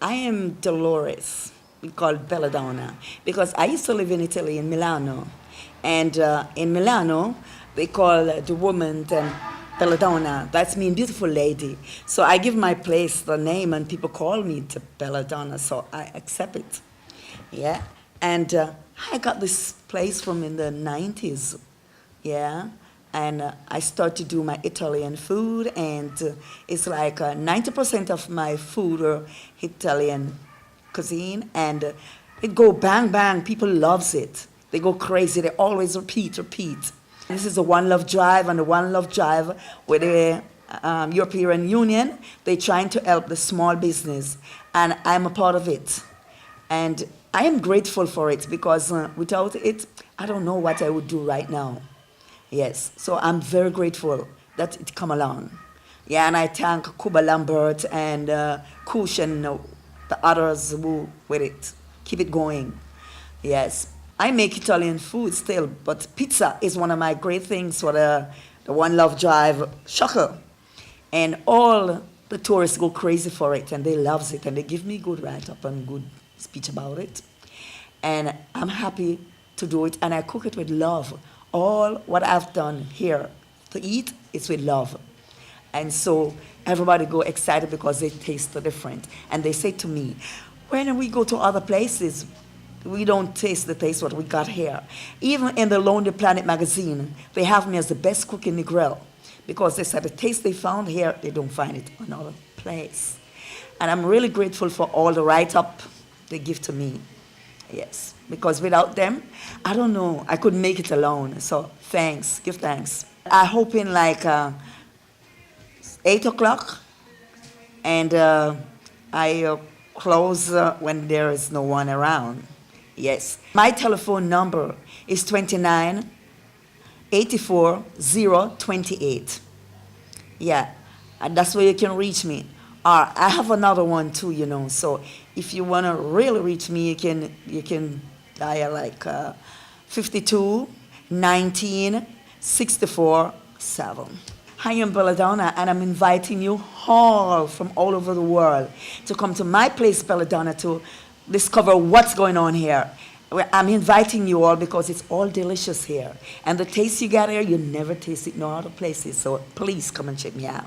I am Dolores, we call Belladonna, because I used to live in Italy, in Milano. And in Milano, they call the woman then Belladonna. That's mean beautiful lady. So I give my place the name, and people call me the Belladonna, so I accept it. Yeah. And I got this place from in the 90s. Yeah. And I start to do my Italian food, and it's like 90% of my food are Italian cuisine, and it go bang bang. People loves it. They go crazy. They always repeat, repeat. This is the One Love Drive, and the One Love Drive with the European Union. They're trying to help the small business, and I'm a part of it. And I am grateful for it because without it, I don't know what I would do right now. Yes, so I'm very grateful that it come along. Yeah, and I thank Cuba Lambert and Kush and the others who with it. Keep it going. Yes, I make Italian food still, but pizza is one of my great things for the One Love Drive shocker. And all the tourists go crazy for it, and they loves it, and they give me good write-up and good speech about it. And I'm happy to do it, and I cook it with love. All what I've done here to eat is with love. And so everybody go excited because they taste different. And they say to me, when we go to other places, we don't taste the taste what we got here. Even in the Lonely Planet magazine, they have me as the best cook in Negril because they said the taste they found here, they don't find it another place. And I'm really grateful for all the write-up they give to me. Yes, because without them, I don't know, I couldn't make it alone. So thanks, give thanks. I hope in like 8 o'clock, and I close when there is no one around. Yes. My telephone number is 29 84 028. Yeah, and that's where you can reach me. I have another one too, you know. So if you wanna really reach me, you can dial like 52 19 64 7. I am Belladonna, and I'm inviting you all from all over the world to come to my place, Belladonna, to discover what's going on here. I'm inviting you all because it's all delicious here. And the taste you got here, you never taste it no other places. So please come and check me out.